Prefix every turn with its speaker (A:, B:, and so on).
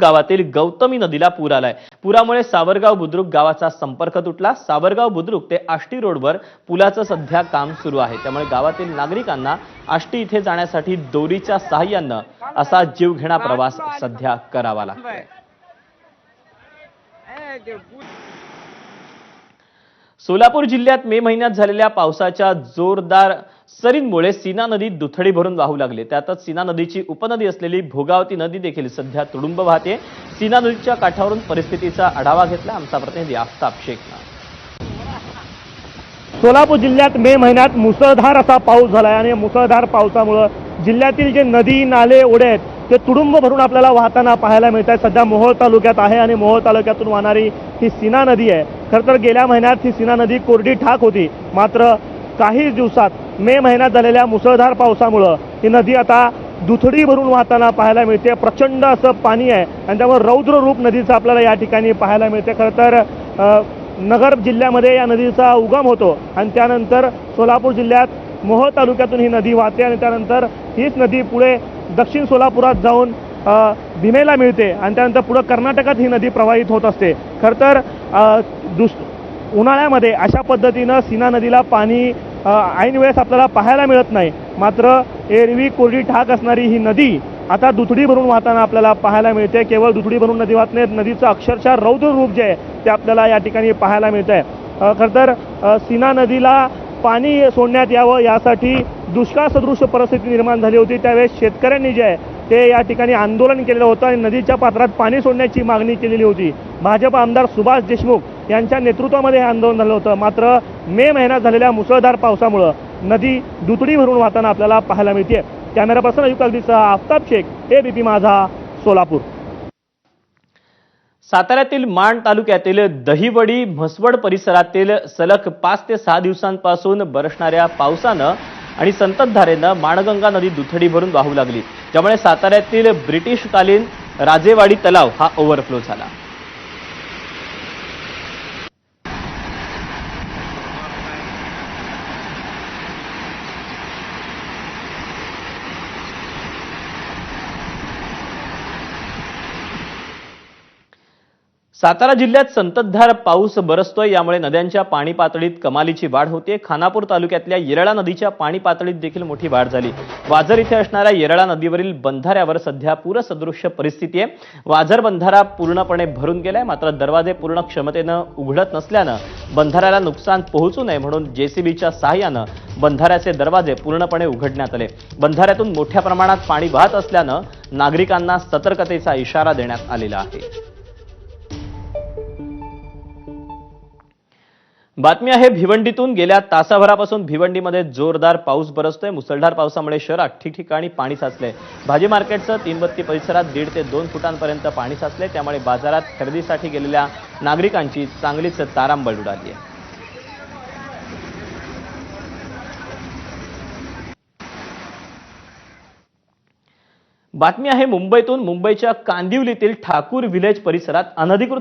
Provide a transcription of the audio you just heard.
A: गावातील गौतमी नदीला पूर आलाय। पुरामुळे सावरगाव बुद्रुक गावाचा संपर्क तुटला। सावरगाव बुद्रुक ते आष्टी रोडवर पुलाचं सध्या काम सुरू आहे। त्यामुळे गावातील नागरिकांना आष्टी इथे जाण्यासाठी दोरीच्या सहाय्याने असा जीवघेणा प्रवास सध्या करावा लागतोय। सोलापूर जिल्ह्यात मे महिन्यात झालेल्या पावसाच्या जोरदार सरींमुळे सीना नदी दुथडी भरून वाहू लागली। त्यातच सीना नदीची उपनदी असलेली भोगावती नदी देखील सध्या तुडुंब वाहते। सीना नदीच्या काठावरून परिस्थितीचा आढावा घेतला आमचा प्रतिनिधी आफताब शेखनं।
B: सोलापूर जिल्ह्यात मे महिन्यात मुसळधार असा पाऊस झालाय आणि मुसळधार पावसामुळे जिल्ह्यातील जे नदी नाले ओढे आहेत ते तुडुंब भरून आपल्याला वाहताना पाहायला मिळत आहेत। सध्या मोहोळ तालुक्यात आहे आणि मोहोळ तालुक्यातून वाहणारी ही सीना नदी आहे। खरं तर गेल्या महिन्यात ही सीना नदी कोरडी ठाक होती, मात्र काही दिवसात मे महिन्यात झालेल्या मुसळधार पावसामुळे ही नदी आता दुथडी भरून वाहताना पाहायला मिळते। प्रचंड असं पाणी आहे आणि त्यामुळे रौद्र रूप नदीचं आपल्याला या ठिकाणी पाहायला मिळते। खरं तर नगर जिल्ह्यामध्ये या नदीचा उगम होतो आणि त्यानंतर सोलापूर जिल्ह्यात मोहोळ तालुक्यातून ही नदी वाहते आणि त्यानंतर हीच नदी पुढे दक्षिण सोलापुरात जाऊन भीमेला मिळते आणि त्यानंतर पुढे कर्नाटकात ही नदी प्रवाहित होत असते। खरं तर उन्हाळ्यामध्ये अशा पद्धतीनं सीना नदीला पाणी ऐन वेळेस आपल्याला पाहायला मिळत नाही, मात्र एरवी कोरडी ठाक असणारी ही नदी आता दुथडी भरून वाहताना आपल्याला पाहायला मिळते। केवळ दुथडी भरून नदी वाहत नाही, नदीचं अक्षरशः रौद्र रूप जे आहे ते आपल्याला या ठिकाणी पाहायला मिळतंय। खरं तर सीना नदीला पाणी सोडण्यात यावं यासाठी दुष्काळ सदृश परिस्थिती निर्माण झाली होती। त्यावेळेस शेतकऱ्यांनी जे आहे ते या ठिकाणी आंदोलन केलेलं होतं आणि नदीच्या पात्रात पाणी सोडण्याची मागणी केलेली होती। भाजप आमदार सुभाष देशमुख यांच्या नेतृत्वामध्ये हे आंदोलन झालं होतं, मात्र मे महिन्यात झालेल्या मुसळधार पावसामुळे नदी दुथडी भरून वाहताना आपल्याला पाहायला मिळते। कॅमेरा पर्सन अयुब कागदीसह आफताब शेख, एबीपी माझा, सोलापूर।
A: साताऱ्यातील माण तालुक्यातील दहिवडी म्हसवड परिसरातील सलग 5 ते 6 दिवसांपासून बरसणाऱ्या पावसानं आणि संततधारेनं माणगंगा नदी दुथडी भरून वाहू लागली, ज्यामुळे साताऱ्यातील ब्रिटिशकालीन राजेवाडी तलाव हा ओव्हरफ्लो झाला। सातारा जिल्ह्यात संततधार पाऊस बरसतोय, यामुळे नद्यांच्या पाणी पातळीत कमालीची वाढ होते। खानापूर तालुक्यातल्या येरळा नदीच्या पाणी पातळीत देखील मोठी वाढ झाली। वाझर इथे असणाऱ्या येरळा नदीवरील बंधाऱ्यावर सध्या पूरसदृश्य परिस्थिती आहे। वाझर बंधारा पूर्णपणे भरून गेलाय, मात्र दरवाजे पूर्ण क्षमतेनं उघडत नसल्यानं बंधाऱ्याला नुकसान पोहोचू नये म्हणून जेसीबीच्या सहाय्यानं बंधाऱ्याचे दरवाजे पूर्णपणे उघडण्यात आले। बंधाऱ्यातून मोठ्या प्रमाणात पाणी वाहत असल्यानं नागरिकांना सतर्कतेचा इशारा देण्यात आलेला आहे। बातमी आहे भिवंडीतून। गेल्या तासाभरापासून भिवंडीमध्ये जोरदार पाऊस बरसतोय। मुसळधार पावसामुळे शहरात ठिकठिकाणी पाणी साचले। भाजी मार्केटचं तीनबत्ती परिसरात 1.5 ते 2 फुटांपर्यंत पाणी साचले, त्यामुळे बाजारात खरेदीसाठी गेलेल्या नागरिकांची चांगलीच तारांबळ उडाली आहे। बातमी आहे मुंबईतून। मुंबईच्या कांदिवलीतील ठाकूर विलेज परिसरात अनधिकृत